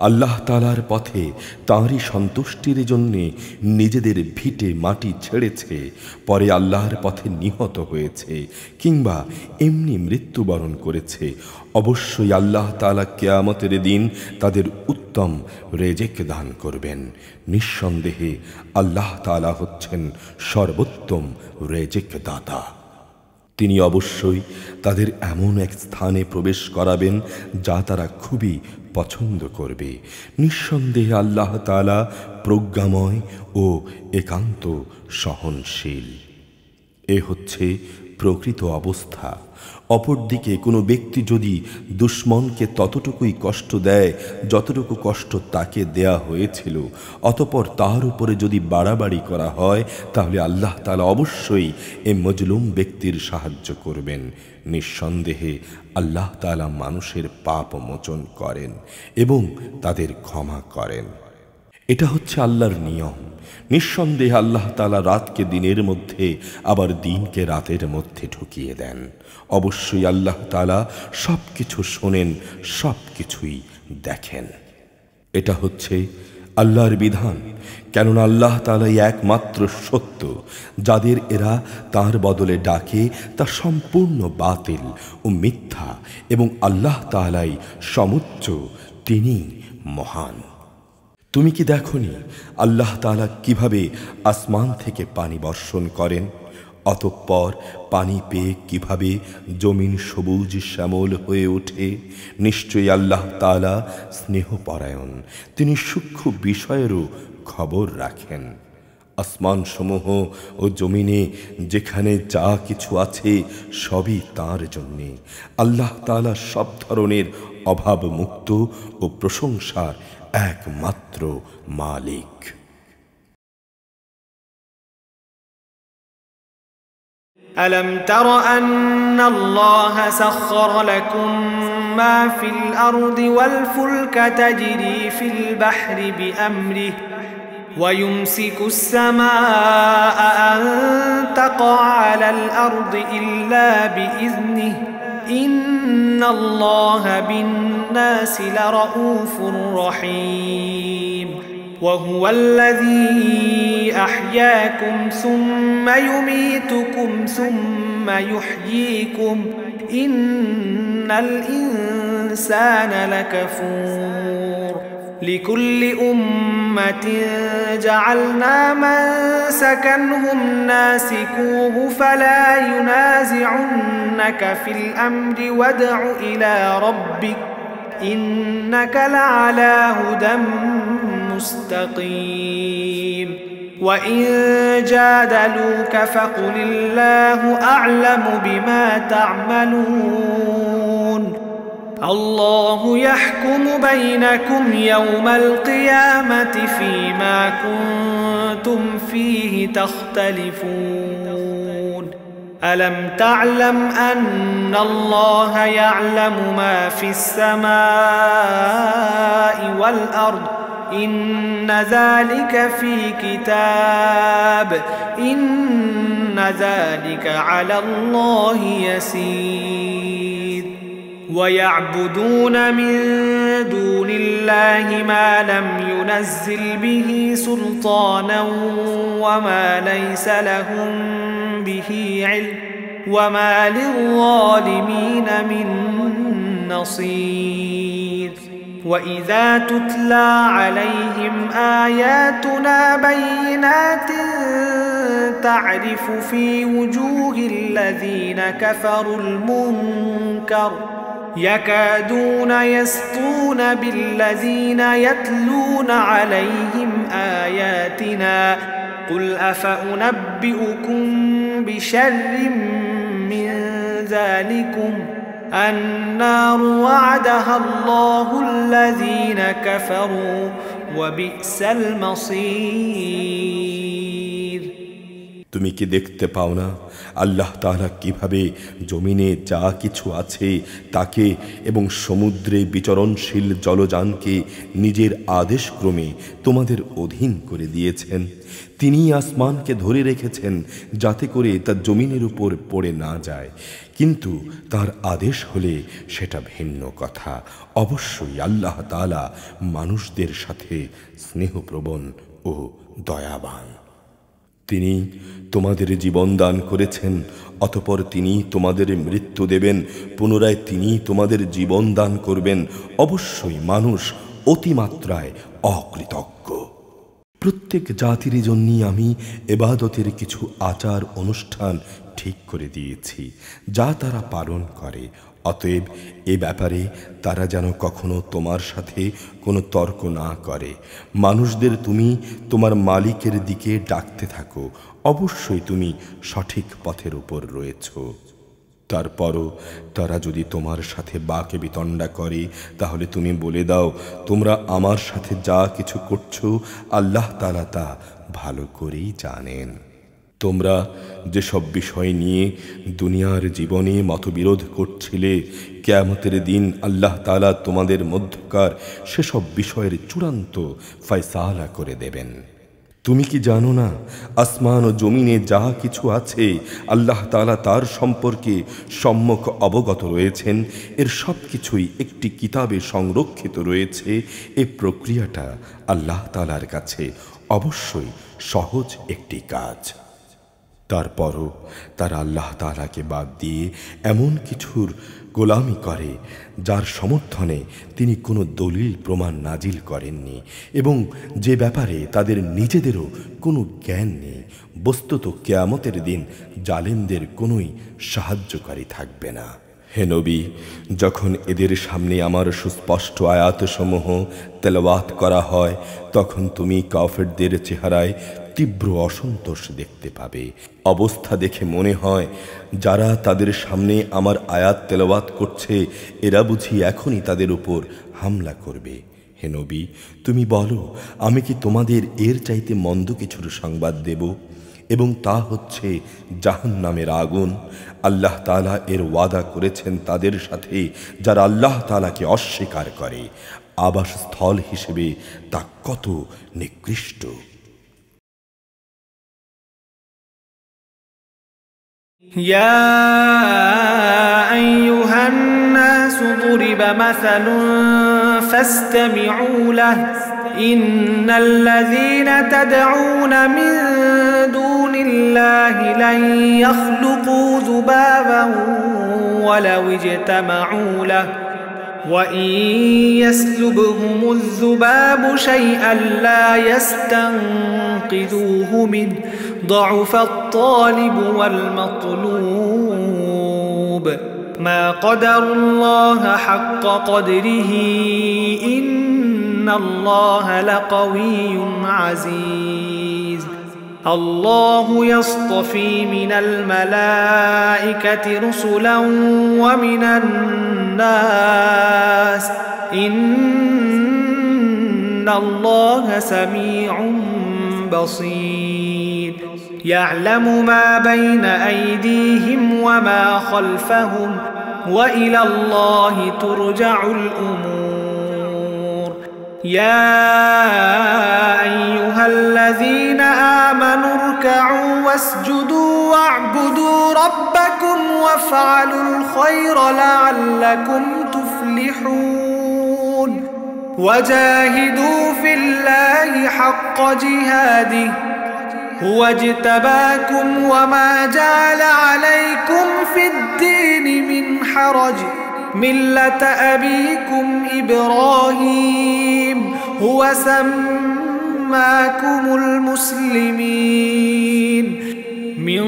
আল্লাহ তাআলার পথে তাঁরই সন্তুষ্টির জন্যে নিজেদের ভিটে মাটি ছেড়েছে, পরে আল্লাহর পথে নিহত হয়েছে কিংবা এমনি মৃত্যুবরণ করেছে, অবশ্যই আল্লাহ তাআলা কিয়ামতের দিন তাদের উত্তম রেজেক দান করবেন। নিঃসন্দেহে আল্লাহ তাআলা হচ্ছেন সর্বোত্তম রেজেক দাতা। তিনি অবশ্যই তাদের এমন এক স্থানে প্রবেশ করাবেন যা তারা খুবই পছন্দ করবে। নিঃসন্দেহে আল্লাহ তাআলা প্রজ্ঞাময় ও একান্ত সহনশীল। এ হচ্ছে প্রকৃত অবস্থা। অপরদিকে কোনো ব্যক্তি যদি দুশমনকে ততটুকুই কষ্ট দেয় যতটুকু কষ্ট তাকে দেয়া হয়েছিল, অতঃপর তার উপরে যদি বাড়াবাড়ি করা হয় তাহলে আল্লাহ তাআলা অবশ্যই এ মজলুম ব্যক্তির সাহায্য করবেন। নিঃসন্দেহে আল্লাহ তাআলা মানুষের পাপ মোচন করেন এবং তাদের ক্ষমা করেন। এটা হচ্ছে আল্লাহর নিয়ম। নিঃসন্দেহে আল্লাহ তাআলা রাতকে দিনের মধ্যে আবার দিনকে রাতের মধ্যে ঢুকিয়ে দেন। অবশ্যই আল্লাহ তাআলা সব কিছু শোনেন, সব কিছুই দেখেন। এটা হচ্ছে আল্লাহর বিধান, কেননা আল্লাহ তাআলাই একমাত্র সত্য। যাদের এরা তার বদলে ডাকে তা সম্পূর্ণ বাতিল ও মিথ্যা, এবং আল্লাহ তাআলাই সমুচ্চ, তিনি মহান। তুমি কি দেখনি আল্লাহ তাআলা কিভাবে আসমান থেকে পানি বর্ষণ করেন? অতঃপর পানি পেয়ে কিভাবে জমিন সবুজ শ্যামল হয়ে ওঠে? নিশ্চয়ই আল্লাহ তাআলা স্নেহপরায়ণ, তিনি সূক্ষ্ম বিষয়েরও খবর রাখেন। আসমান সমূহ ও জমিনে যেখানে যা কিছু আছে সবই তাঁর জন্যে। আল্লাহ তাআলা সব ধরনের অভাব মুক্ত ও প্রশংসার একমাত্র মালিক। ألم تر أن الله سخر لكم ما في الأرض والفلك تجري في البحر بأمره ويمسك السماء أن تقع على الأرض إلا بإذنه إن الله بالناس لرؤوف رحيم وهو الذي أحياكم ثم يميتكم ثم يحييكم إن الإنسان لكفور لكل أمة جعلنا منسكا هم ناسكوه فلا ينازعنك في الأمر وادع إلى ربك إنك لعلى هدى مستقيم وإن جادلوك فقل الله أعلم بما تعملون الله يحكم بينكم يوم القيامة فيما كنتم فيه تختلفون ألم تعلم أن الله يعلم ما في السماء والأرض إن ذلك في كتاب إن ذلك على الله يسير ويعبدون من دون الله ما لم ينزل به سلطانا وما ليس لهم به علم وما للظالمين من نصير وإذا تتلى عليهم آياتنا بينات تعرف في وجوه الذين كفروا المنكر يكادون يسطون بالذين يتلون عليهم آياتنا قل أفأنبئكم بشر من ذلكم النار وعدها الله الذين كفروا وبئس المصير তুমি কি দেখতে পাও না আল্লাহ তাআলা কিভাবে জমিনে যা কিছু আছে তাকে এবং সমুদ্রে বিচরণশীল জলযানকে নিজের আদেশক্রমে তোমাদের অধীন করে দিয়েছেন? তিনি আসমানকে ধরে রেখেছেন যাতে করে তা জমিনের উপর পড়ে না যায়, কিন্তু তার আদেশ হলে সেটা ভিন্ন কথা। অবশ্যই আল্লাহ তাআলা মানুষদের সাথে স্নেহপ্রবণ ও দয়াবান। তিনি তোমাদের জীবন দান করেছেন, অতঃপর তিনি তোমাদের মৃত্যু দেবেন, পুনরায় তিনি তোমাদের জীবন দান করবেন। অবশ্যই মানুষ অতিমাত্রায় অকৃতজ্ঞ। প্রত্যেক জাতির জন্যই আমি ইবাদতের কিছু আচার অনুষ্ঠান ঠিক করে দিয়েছি যা তারা পালন করে। অতএব এ ব্যাপারে তারা যেন কখনো তোমার সাথে কোনো তর্ক না করে। মানুষদের তুমি তোমার মালিকের দিকে ডাকতে থাকো, অবশ্যই তুমি সঠিক পথের উপর রয়েছ। তারপরও তারা যদি তোমার সাথে বাকে বিতণ্ডা করে তাহলে তুমি বলে দাও, তোমরা আমার সাথে যা কিছু করছো আল্লাহ তাআলা তা ভালো করেই জানেন। তোমরা যেসব বিষয় নিয়ে দুনিয়ার জীবনে মতবিরোধ করছিলে, কিয়ামতের দিন আল্লাহ তাআলা তোমাদের মধ্যকার সেসব বিষয়ের চূড়ান্ত ফয়সালা করে দেবেন। তুমি কি জানো না, আসমান ও জমিনে যা কিছু আছে আল্লাহ তাআলা তার সম্পর্কে সম্যক অবগত রয়েছেন। এর সব কিছুই একটি কিতাবে সংরক্ষিত রয়েছে। এই প্রক্রিয়াটা আল্লাহ তাআলার কাছে অবশ্যই সহজ একটি কাজ। তারপরও তারা আল্লাহ তাআলাকে বাদ দিয়ে এমন কিছুর গোলামি করে যার সমর্থনে তিনি কোনো দলিল প্রমাণ নাজিল করেননি এবং যে ব্যাপারে তাদের নিজেদেরও কোনো জ্ঞান নেই। বস্তুত কিয়ামতের দিন জালেমদের কোনোই সাহায্যকারী থাকবে না। হে নবী, যখন এদের সামনে আমার সুস্পষ্ট আয়াতসমূহ তেলাওয়াত করা হয়, তখন তুমি কাফেরদের চেহারায় তীব্র অসন্তোষ দেখতে পাবে। অবস্থা দেখে মনে হয় যারা তাদের সামনে আমার আয়াত তেলাওয়াত করছে এরা বুঝি এখনই তাদের উপর হামলা করবে। হে নবী, তুমি বলো, আমি কি তোমাদের এর চাইতে মন্দ কিছুর সংবাদ দেব? এবং তা হচ্ছে জাহান্নামের আগুন। আল্লাহ তাআলা এর ওয়াদা করেছেন তাদের সাথে যারা আল্লাহ তাআলাকে অস্বীকার করে। আবাসস্থল হিসেবে তা কত নিকৃষ্ট। يا أيها الناس ضرب مثل فاستمعوا له إن الذين تدعون من دون الله لن يخلقوا ذبابا ولو اجتمعوا له وإن يسلبهم الذباب شيئا لا يستنقذوه منه ضعف الطالب والمطلوب ما قدروا الله حق قدره إن الله لقوي عزيز الله يصطفي من الملائكة رسلا ومن الناس إن الله سميع بصير يعلم ما بين أيديهم وما خلفهم وإلى الله ترجع الأمور يا أيها الذين آمنوا اركعوا واسجدوا واعبدوا ربكم وافعلوا الخير لعلكم تفلحون وجاهدوا في الله حق جهاده هو اجتباكم وما جعل عليكم في الدين من حرج ملة أبيكم إبراهيم هو سماكم المسلمين من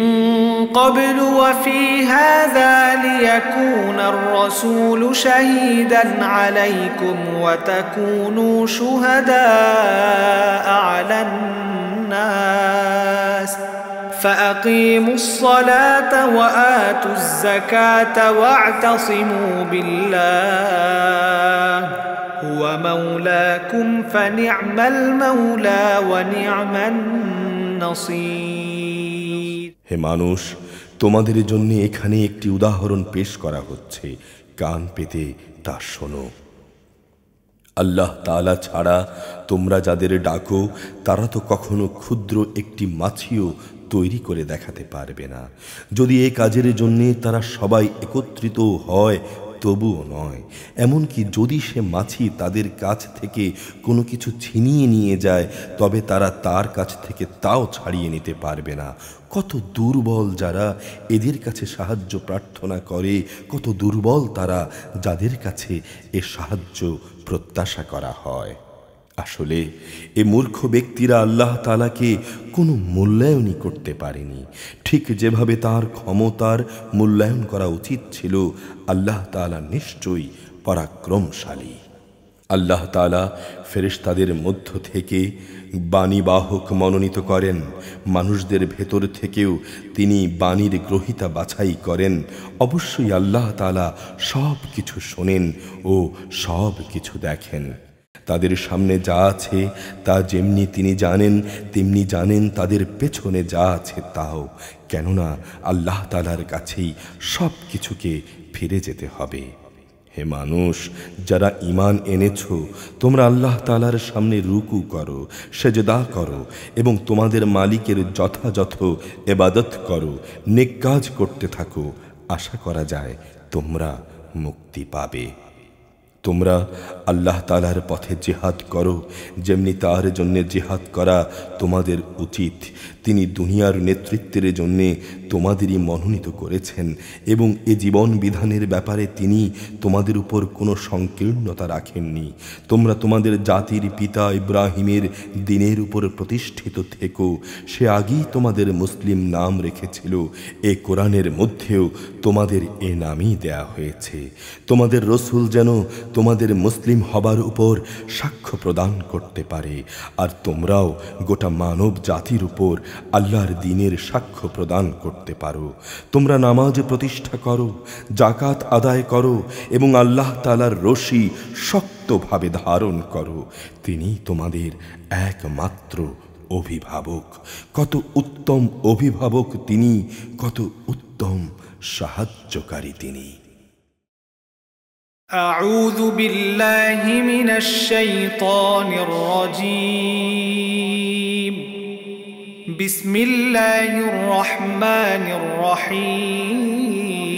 قبل وفي هذا ليكون الرسول شهيدا عليكم وتكونوا شهداء على الناس فأقيموا الصلاة وآتوا الزكاة واعتصموا بالله هو مولاكم فنعم المولى ونعم النصير হে মানুষ, তোমাদের জন্য এখানে একটি উদাহরণ পেশ করা হচ্ছে, কান পেতে তা শোনো। আল্লাহ তাআলা ছাড়া তোমরা যাদের ডাকো তারা তো কখনো ক্ষুদ্র একটি মাছিও তৈরি করে দেখাতে পারবে না। যদি এই কাজের জন্যে তারা সবাই একত্রিত হয় তবুও নয়। এমনকি যদি সে মাছি তাদের কাছ থেকে কোনো কিছু ছিনিয়ে নিয়ে যায় তবে তারা তার কাছ থেকে তাও ছাড়িয়ে নিতে পারবে না। কত দুর্বল যারা এদের কাছে সাহায্য প্রার্থনা করে, কত দুর্বল তারা যাদের কাছে এ সাহায্য প্রত্যাশা করা হয়। আসলে এ মূর্খ ব্যক্তিরা আল্লাহ তাআলাকে কোনো মূল্যায়নই করতে পারেনি, ঠিক যেভাবে তার ক্ষমতার মূল্যায়ন করা উচিত ছিল। আল্লাহ তাআলা নিশ্চয়ই পরাক্রমশালী। আল্লাহ তাআলা ফেরেশতাদের মধ্য থেকে বাণীবাহক মনোনীত করেন, মানুষদের ভেতর থেকেও তিনি বাণীর গ্রহীতা বাছাই করেন। অবশ্যই আল্লাহ তাআলা সব কিছু শোনেন ও সব কিছু দেখেন। তাদের সামনে যা আছে তা যেমনি তিনি জানেন, তেমনি জানেন তাদের পেছনে যা আছে তাও, কেননা আল্লাহ তাআলার কাছেই সব কিছুকে ফিরে যেতে হবে। হে মানুষ, যারা ঈমান এনেছ, তোমরা আল্লাহ তাআলার সামনে রুকু করো, সেজদা করো এবং তোমাদের মালিকের যথাযথ ইবাদত করো, নেক কাজ করতে থাকো। আশা করা যায় তোমরা মুক্তি পাবে। তোমরা আল্লাহ তাআলার পথে জিহাদ করো, যেমনি তার জন্য জিহাদ করা তোমাদের উচিত। তিনি দুনিয়ার নেতৃত্বের জন্য তোমাদেরই মনোনীত করেছেন এবং এ জীবন বিধানের ব্যাপারে তিনি তোমাদের উপর কোনো সংকীর্ণতা রাখেননি। তোমরা তোমাদের জাতির পিতা ইব্রাহিমের দ্বীনের উপর প্রতিষ্ঠিত থেকো। সে আগেই তোমাদের মুসলিম নাম রেখেছিল। এ কোরআনের মধ্যেও তোমাদের এ নামই দেয়া হয়েছে। তোমাদের রসূল যেন তোমাদের মুসলিম হবার উপর সাক্ষ্য প্রদান করতে পারে, আর তোমরাও গোটা মানব জাতির উপর আল্লাহর দ্বীনের সাক্ষ্য প্রদান করতে পারো। তোমরা নামাজ প্রতিষ্ঠা করো, যাকাত আদায় করো এবং আল্লাহ তাআলার রশি শক্তভাবে ধারণ করো। তিনি তোমাদের একমাত্র অভিভাবক। কত উত্তম অভিভাবক তিনি, কত উত্তম সাহায্যকারী তিনি। أعوذ بالله من الشيطان الرجيم. بسم الله الرحمن الرحيم.